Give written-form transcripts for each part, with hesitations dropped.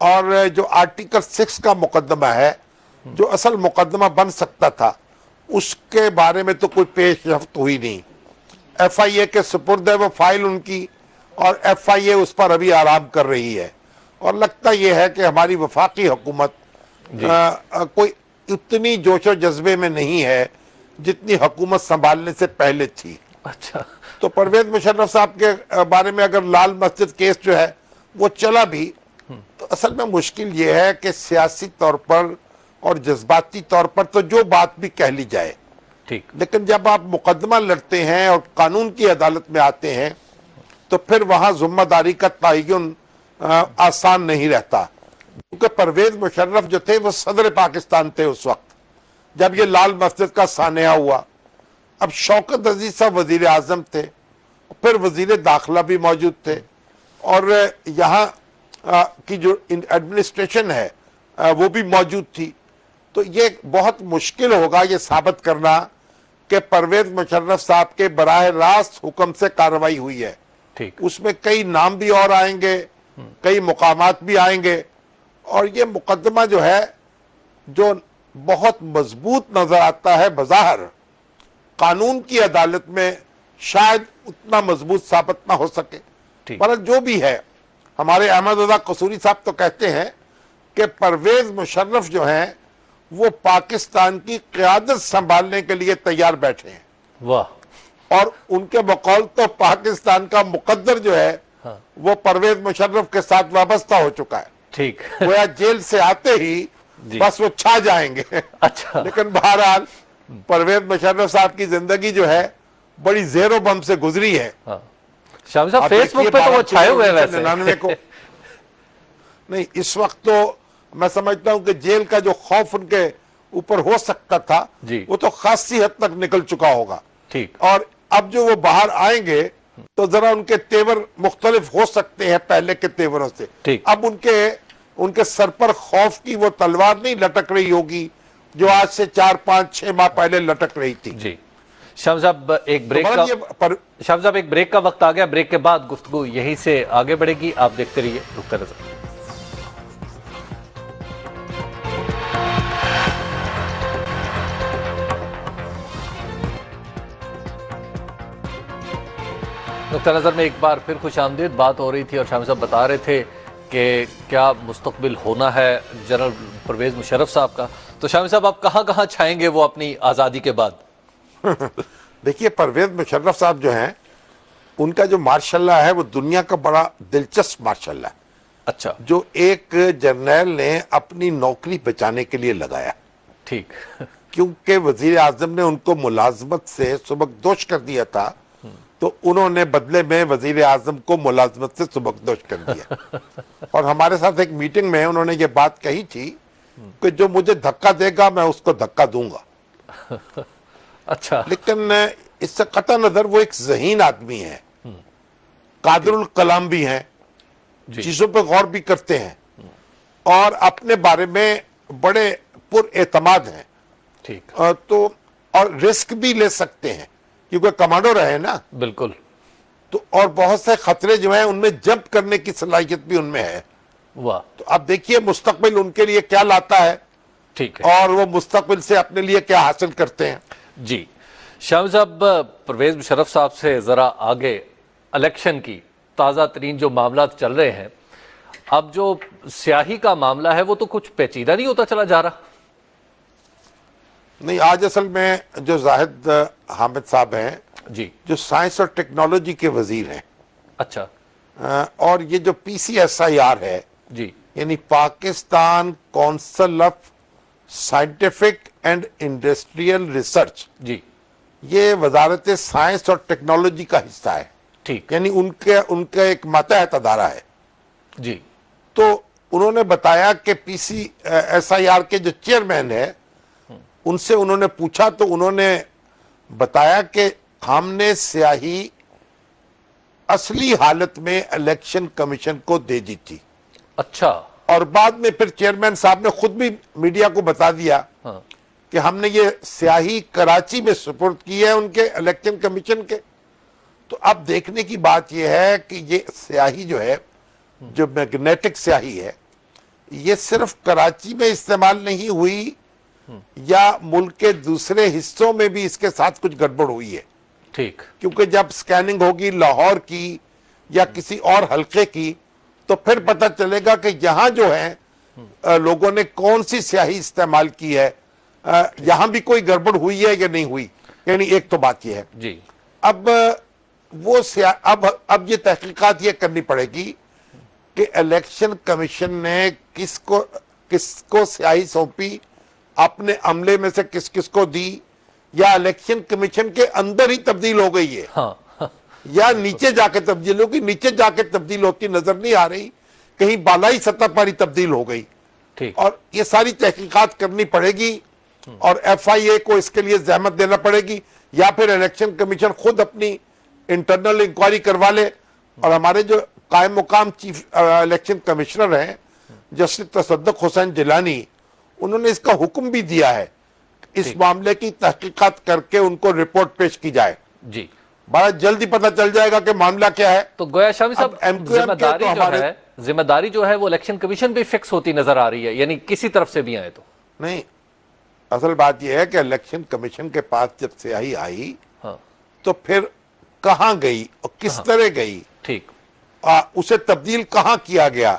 اور جو آرٹیکل 6 کا مقدمہ ہے جو اصل مقدمہ بن سکتا تھا اس کے بارے میں تو کوئی پیش رفت ہوئی نہیں. ایف آئی اے کے سپرد ہے وہ فائل ان کی, اور ایف آئی اے اس پر ابھی آرام کر رہی ہے, اور لگتا یہ ہے کہ ہماری وفاقی حکومت کوئی اتنی جوش و جذبے میں نہیں ہے جتنی حکومت سنبھالنے سے پہلے تھی. اچھا, تو پرویز مشرف صاحب کے بارے میں اگر لال مسجد کیس جو ہے وہ چلا بھی, تو اصل میں مشکل یہ ہے کہ سیاسی طور پر اور جذباتی طور پر تو جو بات بھی کہہ لی جائے, ٹھیک, لیکن جب آپ مقدمہ لڑتے ہیں اور قانون کی عدالت میں آتے ہیں تو پھر وہاں ذمہ داری کا تعین آسان نہیں رہتا. کیونکہ پرویز مشرف جو تھے وہ صدر پاکستان تھے اس وقت جب یہ لال مسجد کا سانحہ ہوا. اب شوکت عزیز صاحب وزیر اعظم تھے, پھر وزیر داخلہ بھی موجود تھے, اور یہاں کی جو ایڈمنسٹریشن ہے وہ بھی موجود تھی. تو یہ بہت مشکل ہوگا یہ ثابت کرنا کہ پرویز مشرف صاحب کے براہ راست حکم سے کارروائی ہوئی ہے. ٹھیک, اس میں کئی نام بھی اور آئیں گے, کئی مقامات بھی آئیں گے, اور یہ مقدمہ جو ہے جو بہت مضبوط نظر آتا ہے بظاہر, قانون کی عدالت میں شاید اتنا مضبوط ثابت نہ ہو سکے. ٹھیک, پر جو بھی ہے, ہمارے احمد رضا قصوری صاحب تو کہتے ہیں کہ پرویز مشرف جو ہیں وہ پاکستان کی قیادت سنبھالنے کے لیے تیار بیٹھے ہیں. واہ, اور ان کے بقول تو پاکستان کا مقدر جو ہے وہ پرویز مشرف کے ساتھ وابستہ ہو چکا ہے. ٹھیک, گویا جیل سے آتے ہی بس وہ چھا جائیں گے. اچھا, لیکن بہرحال پرویز مشرف صاحب کی زندگی جو ہے بڑی زیر و بم سے گزری ہے. شامی صاحب فیس بک پہ تو وہ چھائے ہوئے ہیں ویسے. 1999 کو نہیں, اس وقت تو میں سمجھتا ہوں کہ جیل کا جو خوف ان کے اوپر ہو سکتا تھا وہ تو خاصی حد تک نکل چکا ہوگا. ٹھیک, اور اب جو وہ باہر آئیں گے تو ذرا ان کے تیور مختلف ہو سکتے ہیں پہلے کے تیوروں سے. اب ان کے سر پر خوف کی وہ تلوار نہیں لٹک رہی ہوگی جو آج سے 4-5-6 ماہ پہلے لٹک رہی تھی. جی شام صاحب, ایک بریک کا وقت آ گیا. بریک کے بعد گفتگو یہیں سے آگے بڑھے گی. آپ دیکھتے رہیے رکھتے نظر. نقطہ نظر میں ایک بار پھر خوش آمدید. بات ہو رہی تھی اور شامی صاحب بتا رہے تھے کہ کیا مستقبل ہونا ہے جنرل پرویز مشرف صاحب کا. تو شامی صاحب آپ کہاں کہاں چھائیں گے وہ اپنی آزادی کے بعد؟ دیکھیے, پرویز مشرف صاحب جو ہیں ان کا جو مارشاء اللہ ہے وہ دنیا کا بڑا دلچسپ مارشاء اللہ ہے. اچھا, جو ایک جرنیل نے اپنی نوکری بچانے کے لیے لگایا. ٹھیک, کیونکہ وزیر اعظم نے ان کو ملازمت سے سبکدوش کر دیا تھا تو انہوں نے بدلے میں وزیر اعظم کو ملازمت سے سبکدوش کر دیا. اور ہمارے ساتھ ایک میٹنگ میں انہوں نے یہ بات کہی تھی کہ جو مجھے دھکا دے گا میں اس کو دھکا دوں گا. اچھا, لیکن اس سے قطع نظر وہ ایک ذہین آدمی ہے, قادر الکلام بھی ہیں, چیزوں پہ غور بھی کرتے ہیں, اور اپنے بارے میں بڑے پر اعتماد ہیں. ٹھیک, تو اور رسک بھی لے سکتے ہیں کیونکہ کمانڈو رہے نا. بالکل. تو اور بہت سے خطرے جو ہیں ان میں جمپ کرنے کی صلاحیت بھی ان میں ہے. واہ, تو اب دیکھیے مستقبل ان کے لیے کیا لاتا ہے. ٹھیک ہے, اور وہ مستقبل سے اپنے لیے کیا حاصل کرتے ہیں. جی شامی صاحب, پرویز مشرف صاحب سے ذرا آگے الیکشن کی تازہ ترین جو معاملات چل رہے ہیں, اب جو سیاہی کا معاملہ ہے وہ تو کچھ پیچیدہ نہیں ہوتا چلا جا رہا؟ نہیں, آج اصل میں جو زاہد حامد صاحب ہیں جی, جو سائنس اور ٹیکنالوجی کے وزیر ہیں, اچھا, اور یہ جو PCSIR ہے جی, یعنی Pakistan council of scientific and industrial research, جی, یہ وزارت سائنس اور ٹیکنالوجی کا حصہ ہے. ٹھیک, یعنی ان کا ایک ماتحت ادارہ ہے. جی, تو انہوں نے بتایا کہ PCSIR کے جو چیئرمین ہے ان سے انہوں نے پوچھا تو انہوں نے بتایا کہ ہم نے سیاہی اصلی حالت میں الیکشن کمیشن کو دے دی تھی. اچھا, اور بعد میں پھر چیئرمین صاحب نے خود بھی میڈیا کو بتا دیا کہ ہم نے یہ سیاہی کراچی میں سپرد کی ہے ان کے الیکشن کمیشن کے. تو اب دیکھنے کی بات یہ ہے کہ یہ سیاہی جو ہے, جو میگنیٹک سیاہی ہے, یہ صرف کراچی میں استعمال نہیں ہوئی یا ملک کے دوسرے حصوں میں بھی اس کے ساتھ کچھ گڑبڑ ہوئی ہے. ٹھیک. کیونکہ جب سکیننگ ہوگی لاہور کی یا کسی اور حلقے کی تو پھر پتہ چلے گا کہ یہاں جو ہے لوگوں نے کون سی سیاہی استعمال کی ہے, یہاں بھی کوئی گڑبڑ ہوئی ہے یا نہیں ہوئی. یعنی ایک تو بات یہ ہے. جی. اب وہ اب یہ تحقیقات یہ کرنی پڑے گی کہ الیکشن کمیشن نے کس کو سیاہی سونپی, اپنے عملے میں سے کس کس کو دی, یا الیکشن کمیشن کے اندر ہی تبدیل ہو گئی ہے یا نیچے جا کے تبدیل ہوگی. نیچے جا کے تبدیل ہوتی نظر نہیں آ رہی, کہیں بالائی سطح پر ہی تبدیل ہو گئی. اور یہ ساری تحقیقات کرنی پڑے گی اور ایف آئی اے کو اس کے لیے زحمت دینا پڑے گی, یا پھر الیکشن کمیشن خود اپنی انٹرنل انکوائری کروا لے. اور ہمارے جو قائم مقام چیف الیکشن کمشنر ہیں جسٹس تصدق حسین جیلانی, انہوں نے اس کا حکم بھی دیا ہے اس معاملے کی تحقیقات کر کے ان کو رپورٹ پیش کی جائے. جی. بڑا جلدی پتہ چل جائے گا کہ معاملہ کیا ہے. تو گویا شامی صاحب ذمہ داری جو ہے وہ الیکشن کمیشن بھی فکس ہوتی نظر آ رہی ہے, یعنی کسی طرف سے بھی آئے تو نہیں. اصل بات یہ ہے کہ الیکشن کمیشن کے پاس جب سیاہی آئی تو پھر کہاں گئی اور کس طرح گئی, ٹھیک, اسے تبدیل کہاں کیا گیا,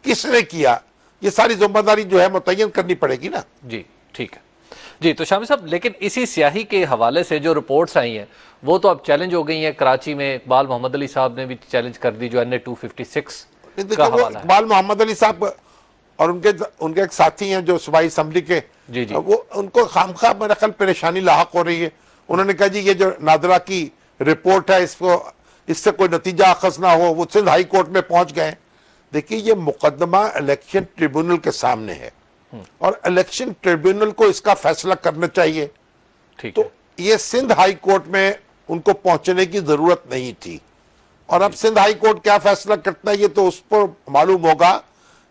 کس نے کیا, یہ ساری ذمہ داری جو ہے متعین کرنی پڑے گی نا. جی ٹھیک ہے. جی تو شامی صاحب, لیکن اسی سیاہی کے حوالے سے جو رپورٹس آئی ہیں وہ تو اب چیلنج ہو گئی ہیں. کراچی میں اقبال محمد علی صاحب نے بھی چیلنج کر دی, جو NA-256 کا حوالہ ہے. اقبال محمد علی صاحب اور ان کے ایک ساتھی ہیں جو صوبائی اسمبلی کے, وہ ان کو خامخواہ میرا خیال پریشانی لاحق ہو رہی ہے. انہوں نے کہا جی یہ جو نادرا کی رپورٹ ہے اس سے کوئی نتیجہ اخذ نہ ہو. وہ سندھ ہائی کورٹ میں پہنچ گئے. دیکھیے یہ مقدمہ الیکشن ٹریبونل کے سامنے ہے اور الیکشن ٹریبونل کو اس کا فیصلہ کرنا چاہیے. تو یہ سندھ ہائی کورٹ میں ان کو پہنچنے کی ضرورت نہیں تھی. اور اب سندھ ہائی کورٹ کیا فیصلہ کرتا ہے یہ تو اس پر معلوم ہوگا.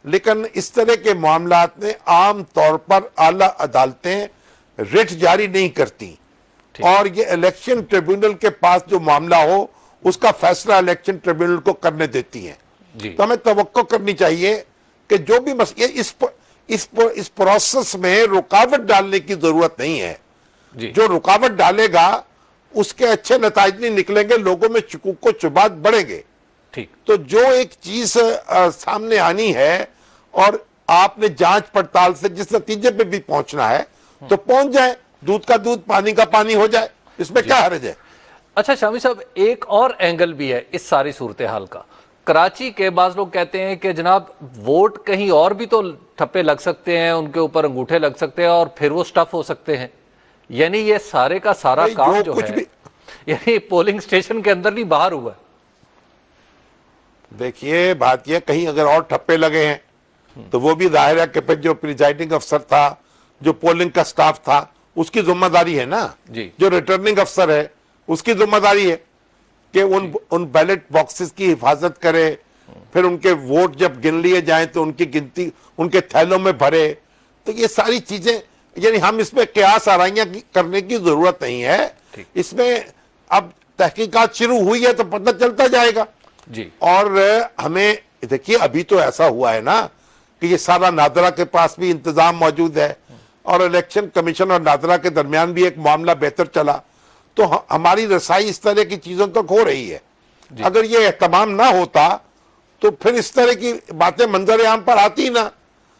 لیکن اس طرح کے معاملات میں عام طور پر اعلیٰ عدالتیں رٹ جاری نہیں کرتی, اور یہ الیکشن ٹریبونل کے پاس جو معاملہ ہو اس کا فیصلہ الیکشن ٹریبونل کو کرنے دیتی ہیں. تو ہمیں توقع کرنی چاہیے کہ جو بھی اس پروسیس میں رکاوٹ ڈالنے کی ضرورت نہیں ہے. جو رکاوٹ ڈالے گا اس کے اچھے نتائج نہیں نکلیں گے, لوگوں میں شکوک و شبہات بڑھیں گے. تو جو ایک چیز سامنے آنی ہے اور آپ نے جانچ پڑتال سے جس نتیجے پہ بھی پہنچنا ہے تو پہنچ جائے, دودھ کا دودھ پانی کا پانی ہو جائے, اس میں کیا حرج ہے. اچھا شامی صاحب, ایک اور اینگل بھی ہے اس ساری صورتحال کا. کراچی کے بعض لوگ کہتے ہیں کہ جناب ووٹ کہیں اور بھی تو ٹھپے لگ سکتے ہیں, ان کے اوپر انگوٹھے لگ سکتے ہیں اور پھر وہ سٹف ہو سکتے ہیں. یعنی یہ سارے کا سارا کام جو ہے یعنی پولنگ سٹیشن کے اندر نہیں باہر ہوا ہے. دیکھیے بات یہ, کہیں اگر اور ٹھپے لگے ہیں تو وہ بھی ظاہر ہے کہ پھر جو پریزائڈنگ افسر تھا, جو پولنگ کا سٹاف تھا, اس کی ذمہ داری ہے نا. جو ریٹرننگ افسر ہے اس کی ذمہ داری ہے کہ ان بیلٹ باکسز کی حفاظت کرے, پھر ان کے ووٹ جب گن لیے جائیں تو ان کی گنتی ان کے تھیلوں میں بھرے. تو یہ ساری چیزیں, یعنی ہم اس میں قیاس آرائیاں کرنے کی ضرورت نہیں ہے. اس میں اب تحقیقات شروع ہوئی ہے تو پتہ چلتا جائے گا. اور ہمیں دیکھیے ابھی تو ایسا ہوا ہے نا کہ یہ سارا نادرا کے پاس بھی انتظام موجود ہے اور الیکشن کمیشن اور نادرا کے درمیان بھی ایک معاملہ بہتر چلا, تو ہماری رسائی اس طرح کی چیزوں تک ہو رہی ہے. اگر یہ اہتمام نہ ہوتا تو پھر اس طرح کی باتیں منظر عام پر آتی نا.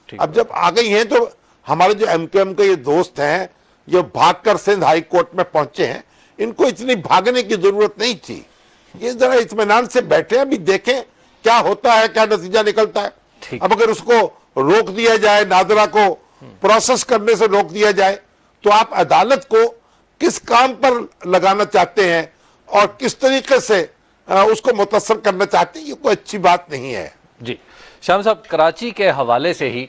اب جب آ گئی ہیں تو ہمارے جو MQM کے یہ دوست ہیں جو بھاگ کر سندھ ہائی کورٹ میں پہنچے ہیں, ان کو اتنی بھاگنے کی ضرورت نہیں تھی. یہ ذرا اطمینان سے بیٹھے ابھی دیکھیں کیا ہوتا ہے, کیا نتیجہ نکلتا ہے. اب اگر اس کو روک دیا جائے, نادرا کو پروسیس کرنے سے روک دیا جائے, تو آپ عدالت کو کس کام پر لگانا چاہتے ہیں اور کس طریقے سے اس کو متاثر کرنا چاہتے ہیں, یہ کوئی اچھی بات نہیں ہے. جی شام صاحب, کراچی کے حوالے سے ہی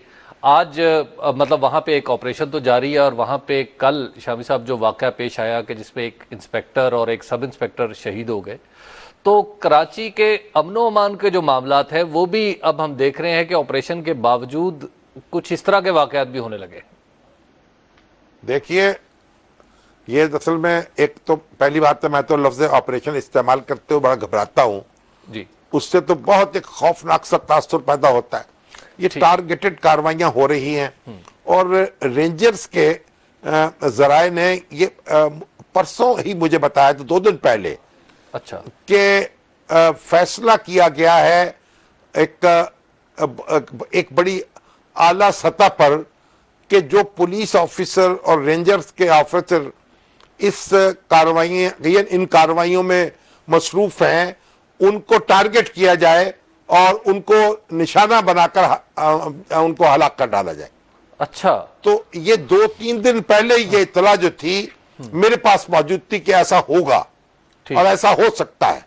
آج مطلب وہاں پہ ایک آپریشن تو جاری ہے, اور وہاں پہ کل شامی صاحب جو واقعہ پیش آیا کہ جس میں ایک انسپیکٹر اور ایک سب انسپیکٹر شہید ہو گئے, تو کراچی کے امن و امان کے جو معاملات ہیں وہ بھی اب ہم دیکھ رہے ہیں کہ آپریشن کے باوجود کچھ اس طرح کے واقعات بھی ہونے لگے. دیکھیے یہ اصل میں ایک تو پہلی بات ہے, میں تو لفظ آپریشن استعمال کرتے ہوئے بڑا گھبراتا ہوں. اس سے تو بہت ایک خوفناک سا تاثر پیدا ہوتا ہے. یہ ٹارگیٹڈ کارروائیاں ہو رہی ہیں، اور رینجرز کے ذرائع نے یہ پرسوں ہی مجھے بتایا تھا، 2 دن پہلے، اچھا، کہ فیصلہ کیا گیا ہے ایک بڑی اعلیٰ سطح پر کہ جو پولیس آفیسر اور رینجرز کے آفیسر ان کارروائیوں میں مصروف ہیں، ان کو ٹارگٹ کیا جائے اور ان کو نشانہ بنا کر ان کو ہلاک کر ڈالا جائے۔ اچھا، تو یہ 2-3 دن پہلے یہ اطلاع جو تھی میرے پاس موجود تھی کہ ایسا ہوگا اور ایسا ہو سکتا ہے،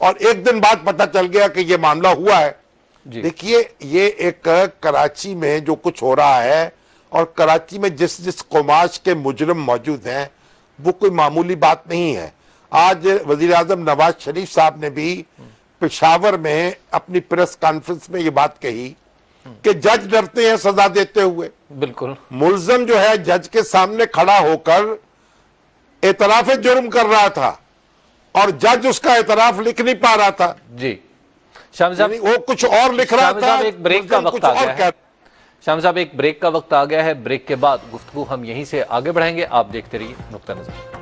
اور 1 دن بعد پتہ چل گیا کہ یہ معاملہ ہوا ہے۔ دیکھیے، یہ ایک کراچی میں جو کچھ ہو رہا ہے، اور کراچی میں جس قماش کے مجرم موجود ہیں، وہ کوئی معمولی بات نہیں ہے۔ آج وزیر اعظم نواز شریف صاحب نے بھی پشاور میں اپنی پریس کانفرنس میں یہ بات کہی کہ جج ڈرتے ہیں سزا دیتے ہوئے۔ بالکل، ملزم جو ہے جج کے سامنے کھڑا ہو کر اعتراف جرم کر رہا تھا، اور جج اس کا اعتراف لکھ نہیں پا رہا تھا، جی شامی صاحب، وہ کچھ اور لکھ رہا تھا۔ ایک بریک کا وقت آ گیا ہے شامی صاحب، ایک بریک کا وقت آ گیا ہے۔ بریک کے بعد گفتگو ہم یہیں سے آگے بڑھائیں گے، آپ دیکھتے رہیے نقطہ نظر۔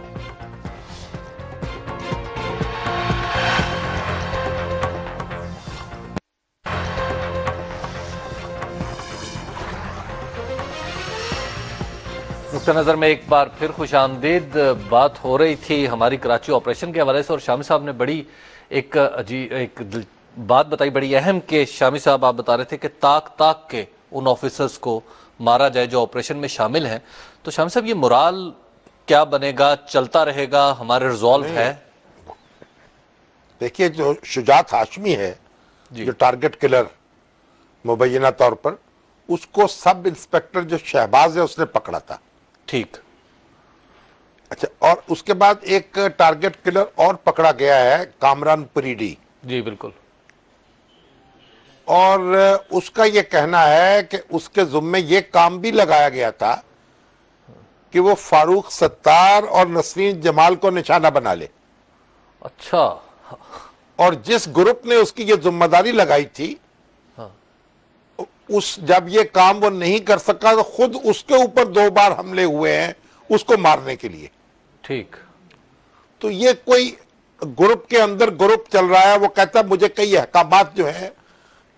نقطہ نظر میں ایک بار پھر خوش آمدید۔ بات ہو رہی تھی ہماری کراچی آپریشن کے حوالے سے، اور شامی صاحب نے بڑی ایک بات بتائی بڑی اہم، کہ شامی صاحب آپ بتا رہے تھے کہ تاک کے ان آفیسرز کو مارا جائے جو آپریشن میں شامل ہیں۔ تو شامی صاحب، یہ مورال کیا بنے گا؟ چلتا رہے گا؟ ہمارے ریزولو ہے؟ دیکھیے، جو شجاعت ہاشمی ہے، جو ٹارگٹ کلر مبینہ طور پر، اس کو سب انسپیکٹر جو شہباز ہے اس نے پکڑا تھا، ٹھیک، اچھا، اور اس کے بعد ایک ٹارگٹ کلر اور پکڑا گیا ہے، کامران پریڈی، جی بالکل، اور اس کا یہ کہنا ہے کہ اس کے ذمے یہ کام بھی لگایا گیا تھا کہ وہ فاروق ستار اور نسرین جمال کو نشانہ بنا لے۔ اچھا، اور جس گروپ نے اس کی یہ ذمہ داری لگائی تھی، جب یہ کام وہ نہیں کر سکا تو خود اس کے اوپر 2 بار حملے ہوئے ہیں اس کو مارنے کے لیے۔ ٹھیک، تو یہ کوئی گروپ کے اندر گروپ چل رہا ہے۔ وہ کہتا ہے مجھے کئی احکامات جو ہیں،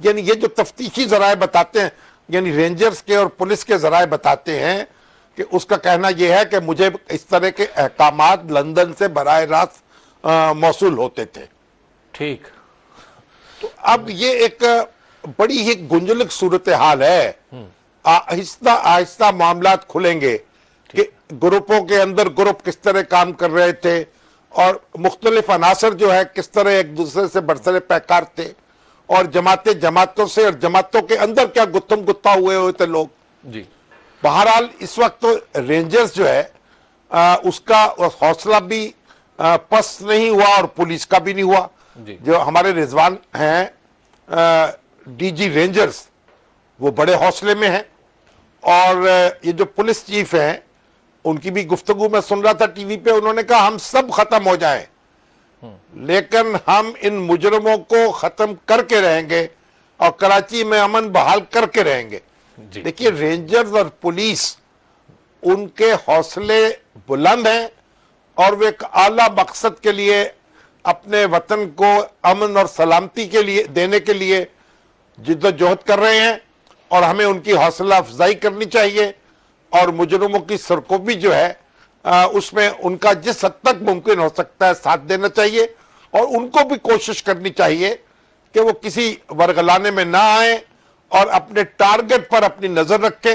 یعنی یہ جو تفتیشی ذرائع بتاتے ہیں، یعنی رینجرز کے اور پولیس کے ذرائع بتاتے ہیں کہ اس کا کہنا یہ ہے کہ مجھے اس طرح کے احکامات لندن سے براہ راست موصول ہوتے تھے۔ ٹھیک، تو اب یہ ایک بڑی ہی گنجلک صورتحال ہے۔ آہستہ آہستہ معاملات کھلیں گے کہ گروپوں کے اندر گروپ کس طرح کام کر رہے تھے، اور مختلف عناصر جو ہے کس طرح ایک دوسرے سے برسر پیکار تھے، اور جماعتوں سے اور جماعتوں کے اندر کیا گتھم گتھا ہوئے تھے لوگ۔ جی، بہرحال اس وقت تو رینجرز جو ہے اس کا حوصلہ بھی پست نہیں ہوا، اور پولیس کا بھی نہیں ہوا۔ جو ہمارے رضوان ہیں ڈی جی رینجرز، وہ بڑے حوصلے میں ہیں، اور یہ جو پولیس چیف ہیں ان کی بھی گفتگو میں سن رہا تھا ٹی وی پہ، انہوں نے کہا ہم سب ختم ہو جائیں لیکن ہم ان مجرموں کو ختم کر کے رہیں گے اور کراچی میں امن بحال کر کے رہیں گے۔ دیکھیے، رینجرز اور پولیس، ان کے حوصلے بلند ہیں، اور وہ ایک اعلیٰ مقصد کے لیے اپنے وطن کو امن اور سلامتی کے لیے دینے کے لیے جد و جہد کر رہے ہیں، اور ہمیں ان کی حوصلہ افزائی کرنی چاہیے، اور مجرموں کی سرکوبی جو ہے اس میں ان کا جس حد تک ممکن ہو سکتا ہے ساتھ دینا چاہیے، اور ان کو بھی کوشش کرنی چاہیے کہ وہ کسی ورگلانے میں نہ آئیں، اور اپنے ٹارگٹ پر اپنی نظر رکھیں،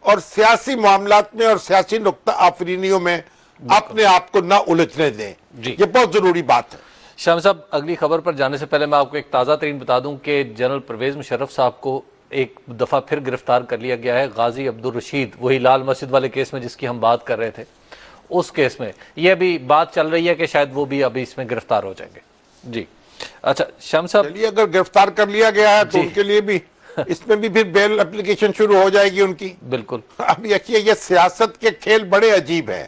اور سیاسی معاملات میں اور سیاسی نقطہ آفرینیوں میں اپنے آپ کو نہ الجھنے دیں۔ یہ بہت ضروری بات ہے۔ شامی صاحب، اگلی خبر پر جانے سے پہلے میں آپ کو ایک تازہ ترین بتا دوں کہ جنرل پرویز مشرف صاحب کو ایک دفعہ پھر گرفتار کر لیا گیا ہے، غازی عبدالرشید، وہی لال مسجد والے کیس میں جس کی ہم بات کر رہے تھے، اس کیس میں یہ ابھی بات چل رہی ہے کہ شاید وہ بھی ابھی اس میں گرفتار ہو جائیں گے۔ جی، اچھا شامی صاحب، چلیے، اگر گرفتار کر لیا گیا ہے تو ان کے لیے بھی اس میں بھی پھر بیل اپلیکیشن شروع ہو جائے گی ان کی۔ بالکل، اب یہ سیاست کے کھیل بڑے عجیب ہیں۔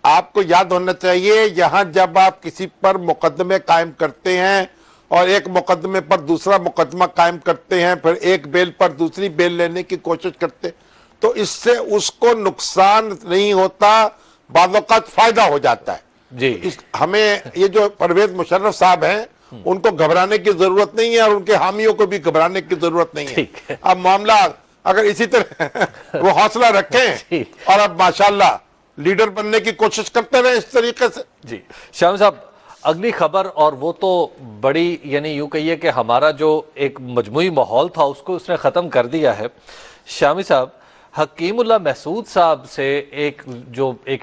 آپ کو یاد ہونا چاہیے، یہاں جب آپ کسی پر مقدمے قائم کرتے ہیں اور ایک مقدمے پر دوسرا مقدمہ قائم کرتے ہیں، پھر ایک بیل پر دوسری بیل لینے کی کوشش کرتے ہیں، تو اس سے اس کو نقصان نہیں ہوتا، بعض اوقات فائدہ ہو جاتا ہے۔ جی ہمیں یہ جو پرویز مشرف صاحب ہیں ان کو گھبرانے کی ضرورت نہیں ہے، اور ان کے حامیوں کو بھی گھبرانے کی ضرورت نہیں ہے۔ اب معاملہ اگر اسی طرح وہ حوصلہ رکھیں اور اب ماشاءاللہ لیڈر بننے کی کوشش کرتے رہے اس طریقے سے۔ جی شامی صاحب، اگلی خبر، اور وہ تو بڑی، یعنی یوں کہیے کہ ہمارا جو ایک مجموعی ماحول تھا اس کو اس نے ختم کر دیا ہے۔ شامی صاحب، حکیم اللہ محسود صاحب سے ایک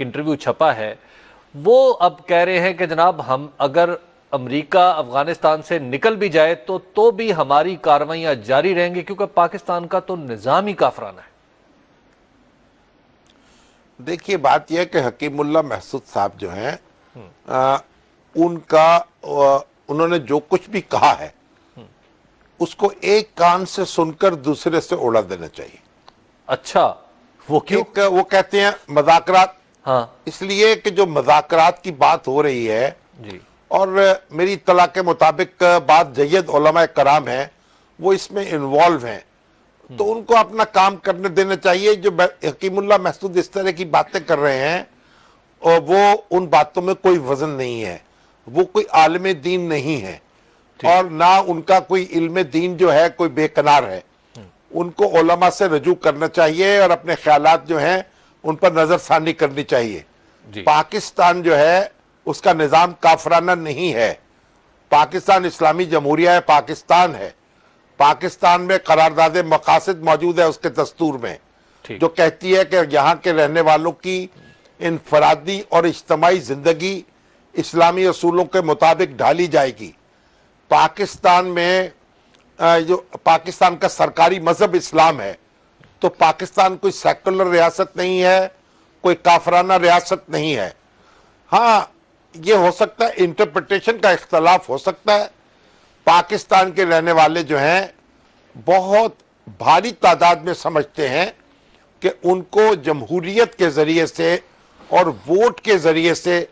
انٹرویو چھپا ہے، وہ اب کہہ رہے ہیں کہ جناب ہم اگر امریکہ افغانستان سے نکل بھی جائے تو بھی ہماری کارروائیاں جاری رہیں گی، کیونکہ پاکستان کا تو نظام ہی کافرانہ ہے۔ دیکھیے بات یہ ہے کہ حکیم اللہ محسود صاحب جو ہیں انہوں نے جو کچھ بھی کہا ہے اس کو ایک کان سے سن کر دوسرے سے اڑا دینا چاہیے۔ اچھا، وہ کیوں؟ وہ کہتے ہیں مذاکرات، ہاں اس لیے کہ جو مذاکرات کی بات ہو رہی ہے، جی، اور میری اطلاع کے مطابق بعض جید علماء کرام ہیں وہ اس میں انوالو ہیں، تو ان کو اپنا کام کرنے دینا چاہیے۔ جو حکیم اللہ محسود اس طرح کی باتیں کر رہے ہیں اور وہ ان باتوں میں کوئی وزن نہیں ہے، وہ کوئی عالم دین نہیں ہے، اور نہ ان کا کوئی علم دین جو ہے کوئی بے کنار ہے۔ ان کو علماء سے رجوع کرنا چاہیے اور اپنے خیالات جو ہیں ان پر نظر ثانی کرنی چاہیے۔ پاکستان جو ہے اس کا نظام کافرانہ نہیں ہے، پاکستان اسلامی جمہوریہ ہے، پاکستان ہے، پاکستان میں قرارداد مقاصد موجود ہے اس کے دستور میں، جو کہتی ہے کہ یہاں کے رہنے والوں کی انفرادی اور اجتماعی زندگی اسلامی اصولوں کے مطابق ڈھالی جائے گی۔ پاکستان میں جو پاکستان کا سرکاری مذہب اسلام ہے، تو پاکستان کوئی سیکولر ریاست نہیں ہے، کوئی کافرانہ ریاست نہیں ہے۔ ہاں یہ ہو سکتا ہے انٹرپریٹیشن کا اختلاف ہو سکتا ہے، پاکستان کے رہنے والے جو ہیں بہت بھاری تعداد میں سمجھتے ہیں کہ ان کو جمہوریت کے ذریعے سے اور ووٹ کے ذریعے سے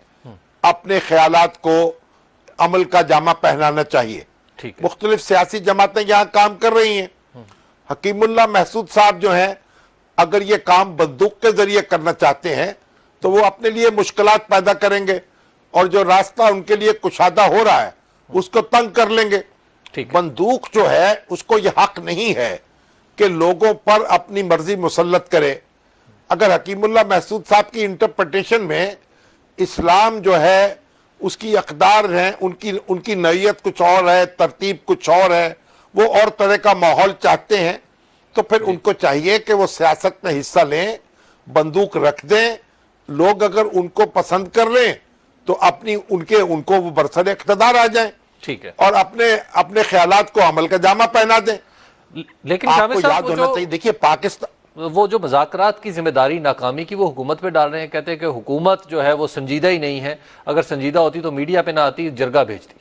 اپنے خیالات کو عمل کا جامہ پہنانا چاہیے۔ مختلف سیاسی جماعتیں یہاں کام کر رہی ہیں۔ حکیم اللہ محسود صاحب جو ہیں اگر یہ کام بندوق کے ذریعے کرنا چاہتے ہیں تو وہ اپنے لیے مشکلات پیدا کریں گے، اور جو راستہ ان کے لیے کشادہ ہو رہا ہے اس کو تنگ کر لیں گے۔ بندوق جو ہے اس کو یہ حق نہیں ہے کہ لوگوں پر اپنی مرضی مسلط کرے۔ اگر حکیم اللہ محسود صاحب کی انٹرپریٹیشن میں اسلام جو ہے اس کی اقدار ہیں، ان کی نوعیت کچھ اور ہے، ترتیب کچھ اور ہے، وہ اور طرح کا ماحول چاہتے ہیں، تو پھر ان کو چاہیے کہ وہ سیاست میں حصہ لیں، بندوق رکھ دیں۔ لوگ اگر ان کو پسند کر لیں تو ان کو وہ برسر اقتدار آ جائیں، ٹھیک ہے، اور اپنے خیالات کو عمل کا جامہ پہنا دیں۔ لیکن آپ شامی کو صاحب یاد ہونا چاہیے، دیکھیے پاکستان وہ جو مذاکرات کی ذمہ داری ناکامی کی وہ حکومت پہ ڈال رہے ہیں، کہتے ہیں کہ حکومت جو ہے وہ سنجیدہ ہی نہیں ہے، اگر سنجیدہ ہوتی تو میڈیا پہ نہ آتی، جرگہ بھیجتی۔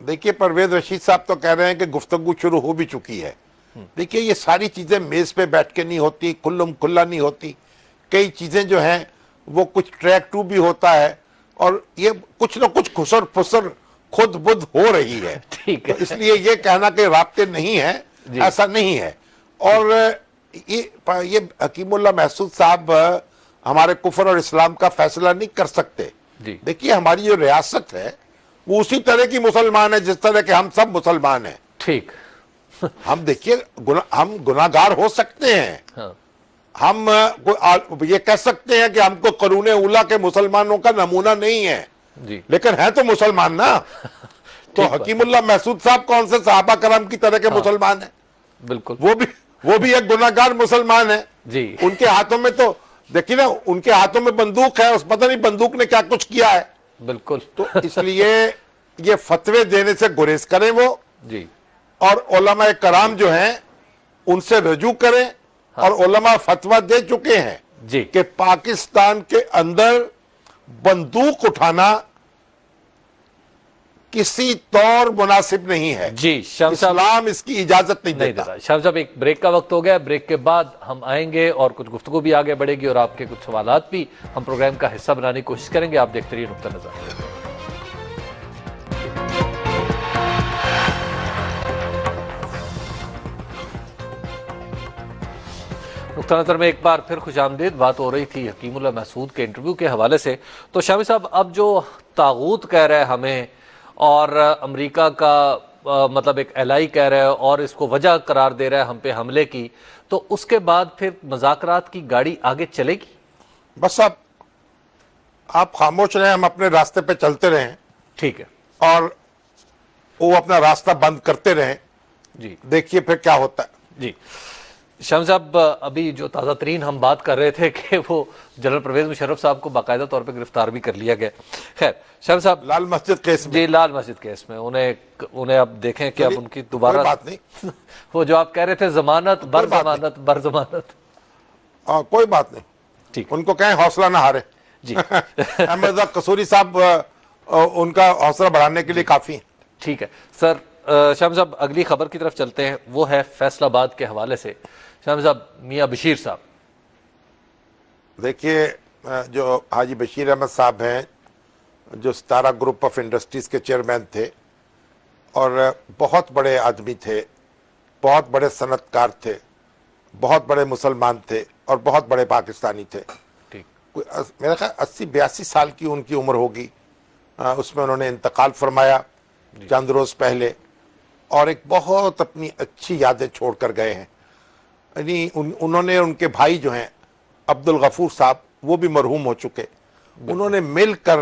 دیکھیے پرویز رشید صاحب تو کہہ رہے ہیں کہ گفتگو شروع ہو بھی چکی ہے۔ دیکھیے یہ ساری چیزیں میز پہ بیٹھ کے نہیں ہوتی، کھلا نہیں ہوتی، کئی چیزیں جو ہیں وہ کچھ ٹریک ٹو بھی ہوتا ہے، اور یہ کچھ نہ کچھ خسر پسر خود بدھ ہو رہی ہے۔ ٹھیک ہے، تو اس لیے یہ کہنا کہ رابطے نہیں ہیں، ایسا نہیں ہے۔ اور یہ حکیم اللہ محسود صاحب ہمارے کفر اور اسلام کا فیصلہ نہیں کر سکتے۔ دیکھیے ہماری جو ریاست ہے وہ اسی طرح کی مسلمان ہے جس طرح کہ ہم سب مسلمان ہیں۔ ٹھیک، ہم دیکھیے ہم گناہگار ہو سکتے ہیں، ہم یہ کہہ سکتے ہیں کہ ہم کو قرون اولیٰ کے مسلمانوں کا نمونہ نہیں ہے، لیکن ہیں تو مسلمان نا۔ تو حکیم اللہ محسود صاحب کون سے صحابہ کرام کی طرح کے مسلمان ہیں؟ بالکل، وہ بھی ایک گناہگار مسلمان ہے۔ ان کے ہاتھوں میں تو دیکھیے نا، ان کے ہاتھوں میں بندوق ہے، اس پتہ نہیں بندوق نے کیا کچھ کیا ہے۔ بالکل، تو اس لیے یہ فتوے دینے سے گریز کریں وہ، اور علماء کرام جو ہیں ان سے رجوع کریں، اور علماء فتویٰ دے چکے ہیں کہ پاکستان کے اندر بندوق اٹھانا کسی طور مناسب نہیں ہے۔ اسلام اس کی اجازت نہیں دیتا۔ شام صاحب ایک بریک کا وقت ہو گیا، بریک کے بعد ہم آئیں گے اور کچھ گفتگو بھی آگے بڑھے گی، اور آپ کے کچھ سوالات بھی ہم پروگرام کا حصہ بنانے کی کوشش کریں گے۔ آپ دیکھتے رہیے نقطہ نظر۔ نقطہ نظر میں ایک بار پھر خوش آمدید. بات ہو رہی تھی حکیم اللہ محسود کے انٹرویو کے حوالے سے. تو شامی صاحب اب جو طاغوت کہہ رہے ہیں ہمیں اور امریکہ کا مطلب ایک الائی کہہ رہا ہے اور اس کو وجہ قرار دے رہا ہے ہم پہ حملے کی, تو اس کے بعد پھر مذاکرات کی گاڑی آگے چلے گی؟ بس اب آپ خاموش رہیں, ہم اپنے راستے پہ چلتے رہیں. ٹھیک ہے. اور وہ اپنا راستہ بند کرتے رہیں. جی دیکھیے پھر کیا ہوتا ہے. جی شامی صاحب, ابھی جو تازہ ترین ہم بات کر رہے تھے کہ وہ جنرل پرویز مشرف صاحب کو باقاعدہ طور پہ گرفتار بھی کر لیا گیا. خیر شامی صاحب, لال مسجد کیس میں, جی لال مسجد کیس میں انہیں اب دیکھیں کہ اب ان کی دوبارہ کوئی بات نہیں, وہ جو آپ کہہ رہے تھے ضمانت بر ضمانت بر ضمانت, کوئی بات نہیں, ٹھیک ان کو کہیں حوصلہ نہ ہارے. جی احمد رضا قصوری صاحب ان کا حوصلہ بڑھانے کے لیے کافی ہیں. ٹھیک ہے سر. شامی صاحب اگلی خبر کی طرف چلتے ہیں, وہ ہے فیصل آباد کے حوالے سے. شامی صاحب, میاں بشیر صاحب, دیکھیے جو حاجی بشیر احمد صاحب ہیں, جو ستارہ گروپ آف انڈسٹریز کے چیئرمین تھے اور بہت بڑے آدمی تھے, بہت بڑے صنعت کار تھے, بہت بڑے مسلمان تھے اور بہت بڑے پاکستانی تھے. میرا خیال 80-82 سال کی ان کی عمر ہوگی. اس میں انہوں نے انتقال فرمایا چند روز پہلے, اور ایک بہت اپنی اچھی یادیں چھوڑ کر گئے ہیں. یعنی انہوں نے, ان کے بھائی جو ہیں عبد الغفور صاحب, وہ بھی مرحوم ہو چکے, انہوں نے مل کر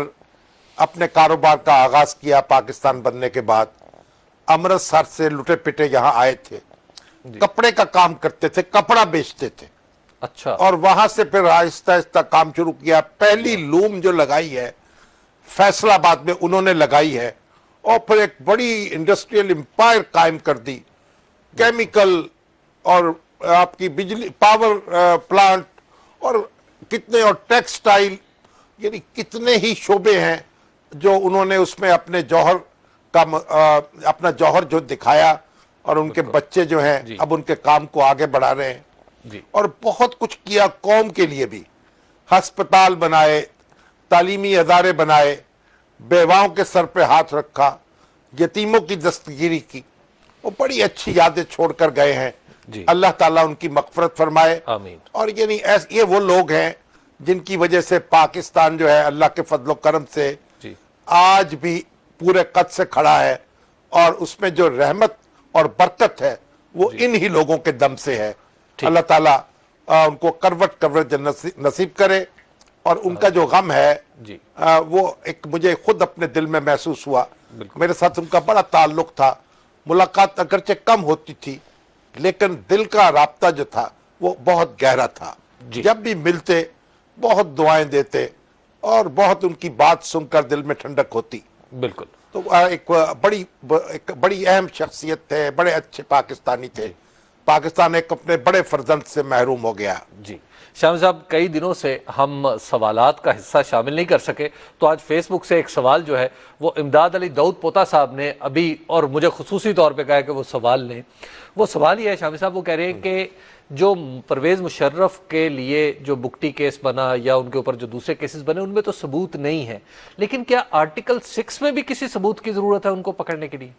اپنے کاروبار کا آغاز کیا. پاکستان بننے کے بعد امرتسر سے لٹے پٹے یہاں آئے تھے, کپڑے کا کام کرتے تھے, کپڑا بیچتے تھے. اچھا. اور وہاں سے پھر آہستہ آہستہ کام شروع کیا. پہلی لوم جو لگائی ہے فیصل آباد میں انہوں نے لگائی ہے, اور پھر ایک بڑی انڈسٹریل امپائر قائم کر دی. کیمیکل اور آپ کی بجلی پاور پلانٹ اور کتنے, اور ٹیکسٹائل, یعنی کتنے ہی شعبے ہیں جو انہوں نے اس میں اپنے جوہر کا اپنا جوہر جو دکھایا, اور ان کے بچے جو ہیں اب ان کے کام کو آگے بڑھا رہے ہیں. اور بہت کچھ کیا قوم کے لیے بھی, ہسپتال بنائے, تعلیمی ادارے بنائے, بیواؤں کے سر پہ ہاتھ رکھا, یتیموں کی دستگیری کی. وہ بڑی اچھی یادیں چھوڑ کر گئے ہیں. اللہ تعالیٰ ان کی مغفرت فرمائے. آمین. اور یعنی یہ وہ لوگ ہیں جن کی وجہ سے پاکستان جو ہے اللہ کے فضل و کرم سے آج بھی پورے قد سے کھڑا ہے, اور اس میں جو رحمت اور برکت ہے وہ انہی لوگوں کے دم سے ہے. اللہ تعالیٰ ان کو کروٹ کروٹ نصیب کرے. اور ان کا جو غم ہے وہ ایک مجھے خود اپنے دل میں محسوس ہوا. میرے ساتھ ان کا بڑا تعلق تھا, ملاقات اگرچہ کم ہوتی تھی لیکن دل کا رابطہ جو تھا وہ بہت گہرا تھا. جب بھی ملتے بہت دعائیں دیتے, اور بہت ان کی بات سن کر دل میں ٹھنڈک ہوتی. بالکل. تو ایک بڑی اہم شخصیت تھے, بڑے اچھے پاکستانی تھے. پاکستان ایک اپنے بڑے فرزند سے محروم ہو گیا. جی شامی صاحب, کئی دنوں سے ہم سوالات کا حصہ شامل نہیں کر سکے, تو آج فیس بک سے ایک سوال جو ہے وہ امداد علی داؤد پوتا صاحب نے ابھی, اور مجھے خصوصی طور پہ کہا کہ وہ سوال لیں. وہ سوال یہ ہے شامی صاحب, وہ کہہ رہے ہیں کہ جو پرویز مشرف کے لیے جو بگٹی کیس بنا یا ان کے اوپر جو دوسرے کیسز بنے, ان میں تو ثبوت نہیں ہے, لیکن کیا آرٹیکل 6 میں بھی کسی ثبوت کی ضرورت ہے ان کو پکڑنے کے لیے؟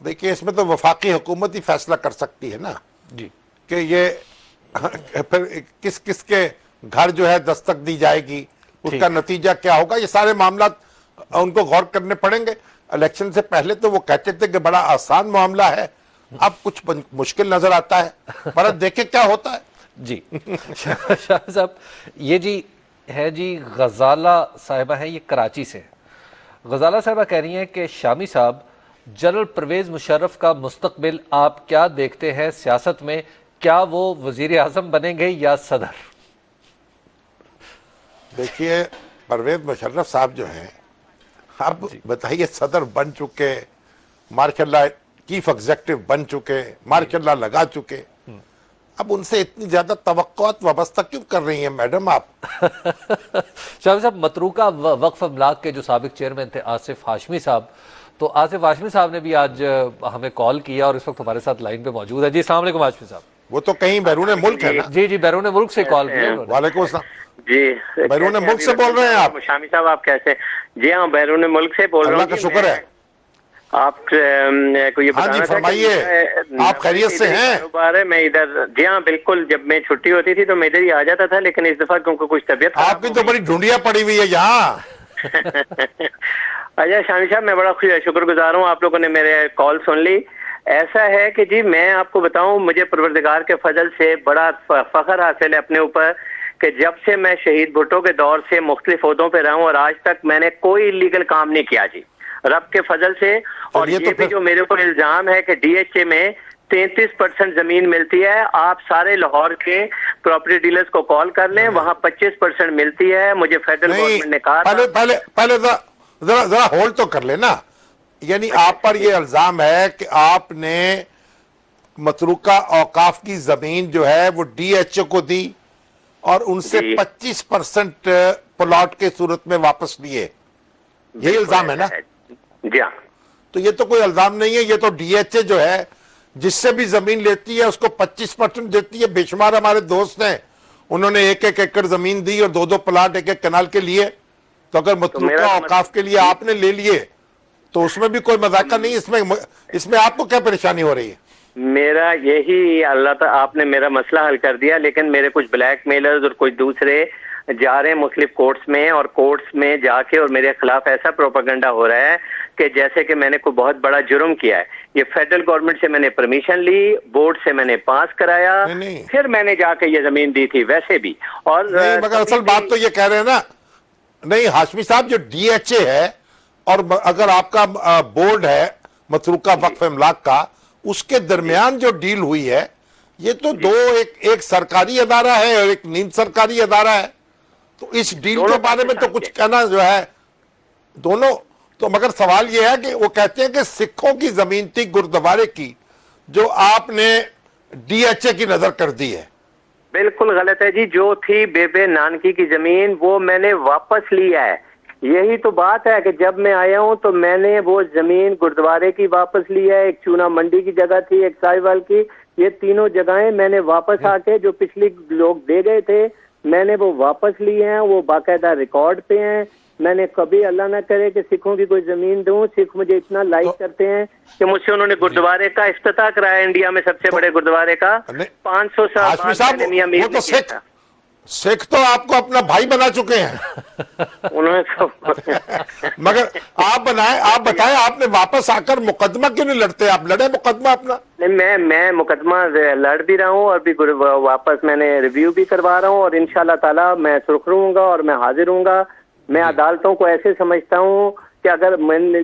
دیکھیے اس میں تو وفاقی حکومت ہی فیصلہ کر سکتی ہے نا کہ یہ پھر کس کس کے گھر جو ہے دستک دی جائے گی, اس کا نتیجہ کیا ہوگا. یہ سارے معاملات ان کو غور کرنے پڑیں گے. الیکشن سے پہلے تو وہ کہتے تھے کہ بڑا آسان معاملہ ہے, اب کچھ مشکل نظر آتا ہے, پر دیکھیں کیا ہوتا ہے. جی شاہ صاحب, یہ جی ہے جی غزالہ صاحبہ ہیں, یہ کراچی سے. غزالہ صاحبہ کہہ رہی ہیں کہ شامی صاحب, جنرل پرویز مشرف کا مستقبل آپ کیا دیکھتے ہیں سیاست میں, کیا وہ وزیر اعظم بنیں گے یا صدر؟ دیکھیے پرویز مشرف صاحب جو ہیں, اب بتائیے صدر بن چکے, ماشاء اللہ چیف ایگزیکٹو بن چکے, ماشاء اللہ لگا چکے, اب ان سے اتنی زیادہ توقعات وابستہ کیوں کر رہی ہیں میڈم آپ؟ شامی صاحب, متروکہ وقف املاک کے جو سابق چیئرمین تھے آصف ہاشمی صاحب, تو آصف ہاشمی صاحب نے بھی آج ہمیں کال کیا اور اس وقت ہمارے ساتھ لائن پہ موجود ہے. جی السلام علیکم ہاشمی صاحب. وہ تو کہیں بیرون ملک ہے نا؟ جی بیرون ملک سے کال کیا. وعلیکم السلام. جی بیرون ملک سے بول رہے ہیں آپ؟ شامی صاحب آپ کیسے؟ جی ہاں بیرون ملک سے بول رہا ہوں. اللہ کا شکر ہے. آپ کو یہ ہاں جی بتانا تھا فرمائیے، آپ خیریت سے ہیں؟ کاروبار ہے، میں ادھر، جی ہاں بالکل، جب میں چھٹی ہوتی تھی تو میں ادھر ہی آ جاتا تھا، لیکن اس دفعہ کیونکہ کچھ طبیعت آپ کی تو بڑی ڈھونڈیاں پڑی ہوئی ہے یہاں. اچھا شامی صاحب، میں بڑا شکر گزار ہوں، آپ لوگوں نے میرے کال سن لی. ایسا ہے کہ جی میں آپ کو بتاؤں، مجھے پروردگار کے فضل سے بڑا فخر حاصل ہے اپنے اوپر کہ جب سے میں شہید بھٹو کے دور سے مختلف عہدوں پہ رہا ہوں اور آج تک میں نے کوئی لیگل کام نہیں کیا جی، رب کے فضل سے. اور یہ بھی جو میرے اوپر الزام ہے کہ ڈی ایچ اے میں 33% زمین ملتی ہے، آپ سارے لاہور کے پراپرٹی ڈیلرز کو کال کر لیں، وہاں 25% ملتی ہے. مجھے فیڈرل گورنمنٹ نے کہا تھا. پہلے ذرا ہولڈ تو کر لینا. یعنی آپ پر یہ الزام ہے کہ آپ نے متروکہ اوقاف کی زمین جو ہے وہ ڈی ایچ او کو دی اور ان سے 25% پلاٹ کے صورت میں واپس لیے، یہی الزام ہے نا؟ جی ہاں. تو یہ تو کوئی الزام نہیں ہے، یہ تو ڈی ایچ اے جو ہے جس سے بھی زمین لیتی ہے اس کو 25% دیتی ہے. بے شمار ہمارے دوست ہیں، انہوں نے 1-1 ایکڑ زمین دی اور 2-2 پلاٹ 1-1 کنال کے لیے. تو اگر متروکہ اوقاف کے لیے آپ نے لے لیے تو اس میں بھی کوئی مذاکرہ نہیں. اس میں آپ کو کیا پریشانی ہو رہی ہے؟ میرا یہی اللہ تعالیٰ، آپ نے میرا مسئلہ حل کر دیا، لیکن میرے کچھ بلیک میلرز اور کچھ دوسرے جا رہے ہیں مختلف کورٹس میں، اور کورٹس میں جا کے اور میرے خلاف ایسا پروپیگنڈا ہو رہا ہے کہ جیسے کہ میں نے کوئی بہت بڑا جرم کیا ہے. یہ فیڈرل گورنمنٹ سے میں نے پرمیشن لی، بورڈ سے میں نے پاس کرایا، پھر میں نے جا کے یہ زمین دی تھی ویسے بھی. اور مگر اصل بات تو یہ کہہ رہے ہیں نا، نہیں ہاشمی صاحب، جو ڈی ایچ اے ہے اور اگر آپ کا بورڈ ہے متروکہ وقف املاک کا، اس کے درمیان جو ڈیل ہوئی ہے یہ تو دو، ایک سرکاری ادارہ ہے اور ایک نیم سرکاری ادارہ ہے. تو اس ڈیل کے بارے میں تو کچھ کہنا جو ہے دونوں تو. مگر سوال یہ ہے کہ وہ کہتے ہیں کہ سکھوں کی زمین تھی گردوارے کی جو آپ نے ڈی ایچ اے کی نظر کر دی ہے. بالکل غلط ہے جی. جو تھی بے بے نانکی کی زمین وہ میں نے واپس لیا ہے. یہی تو بات ہے کہ جب میں آیا ہوں تو میں نے وہ زمین گردوارے کی واپس لی ہے، ایک چونا منڈی کی جگہ تھی، ایک ساہیوال کی، یہ تینوں جگہیں میں نے واپس آ کے جو پچھلی لوگ دے گئے تھے میں نے وہ واپس لی ہیں، وہ باقاعدہ ریکارڈ پہ ہیں. میں نے کبھی اللہ نہ کرے کہ سکھوں کی کوئی زمین دوں. سکھ مجھے اتنا لائک کرتے ہیں کہ مجھ سے انہوں نے گردوارے کا افتتاح کرایا، انڈیا میں سب سے بڑے گردوارے کا. 500 سال بعد میں نے میاں میر نے کیا تھا. سکھ تو آپ کو اپنا بھائی بنا چکے ہیں مگر آپ بتائیں آپ نے واپس آ کر مقدمہ کیوں نہیں لڑتے؟ آپ لڑے مقدمہ اپنا. میں مقدمہ لڑ بھی رہا ہوں اور بھی واپس میں نے ریویو بھی کروا رہا ہوں، اور انشاءاللہ تعالی میں سرخ رہوں گا اور میں حاضر ہوں گا. میں عدالتوں کو ایسے سمجھتا ہوں کہ اگر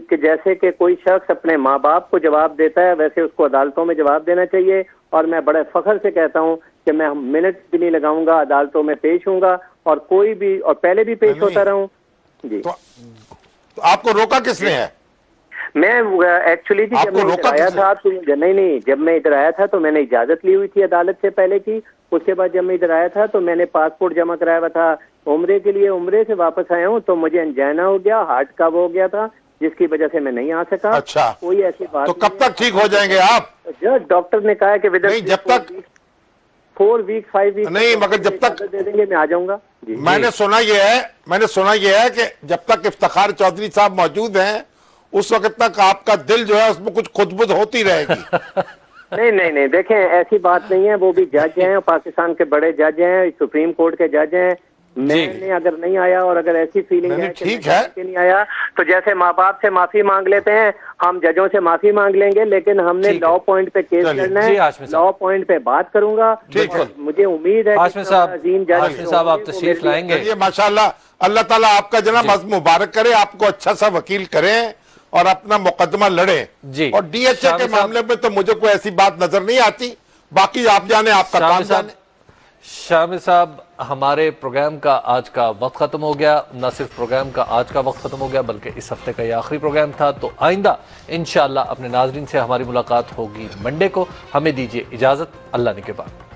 کہ جیسے کہ کوئی شخص اپنے ماں باپ کو جواب دیتا ہے ویسے اس کو عدالتوں میں جواب دینا چاہیے. اور میں بڑے فخر سے کہتا ہوں کہ میں منٹ بھی نہیں لگاؤں گا، عدالتوں میں پیش ہوں گا، اور کوئی بھی، اور پہلے بھی پیش ہوتا رہا ہوں. جی تو آپ کو روکا کس نے ہے؟ میں ایکچولی جی جب میں ادھر آیا تھا نہیں جب میں ادھر آیا تھا تو میں نے اجازت لی ہوئی تھی عدالت سے پہلے کی. اس کے بعد جب میں ادھر آیا تھا تو میں نے پاسپورٹ جمع کرایا ہوا تھا عمرے کے لیے. عمرے سے واپس آیا ہوں تو مجھے انجائنا ہو گیا، ہارٹ کا ہو گیا تھا، جس کی وجہ سے میں نہیں آ سکا. اچھا، کوئی ایسی بات تو کب تک ٹھیک ہو جائیں گے آپ؟ ڈاکٹر نے کہا کہ جب تک 4 ویک 5 ویک نہیں، مگر جب تک دے دیں گے میں آ جاؤں گا. میں نے سنا یہ ہے کہ جب تک افتخار چودھری صاحب موجود ہیں اس وقت تک آپ کا دل جو ہے اس میں کچھ خدبد ہوتی رہے گی. نہیں دیکھیں ایسی بات نہیں ہے. وہ بھی جج ہیں، پاکستان کے بڑے جج ہیں، سپریم کورٹ کے جج ہیں. میں نے اگر نہیں آیا اور اگر ایسی فیلنگ ہے کہ نہیں آیا تو جیسے ماں باپ سے معافی مانگ لیتے ہیں ہم ججوں سے معافی مانگ لیں گے، لیکن ہم نے لا پوائنٹ پہ کیس لڑنا ہے. لا پوائنٹ پہ بات کروں گا. مجھے امید ہے ہاشمی صاحب آپ تشریف لائیں گے. ماشاءاللہ، اللہ تعالیٰ آپ کا جناب مبارک کرے، آپ کو اچھا سا وکیل کریں اور اپنا مقدمہ لڑیں. اور ڈی ایچ اے کے معاملے میں تو مجھے کوئی ایسی بات نظر نہیں آتی. باقی آپ جانے، آپ کا کام جانے. شامل صاحب، ہمارے پروگرام کا آج کا وقت ختم ہو گیا. نہ صرف پروگرام کا آج کا وقت ختم ہو گیا بلکہ اس ہفتے کا یہ آخری پروگرام تھا. تو آئندہ انشاءاللہ اپنے ناظرین سے ہماری ملاقات ہوگی منڈے کو. ہمیں دیجیے اجازت. اللہ نے کے بعد.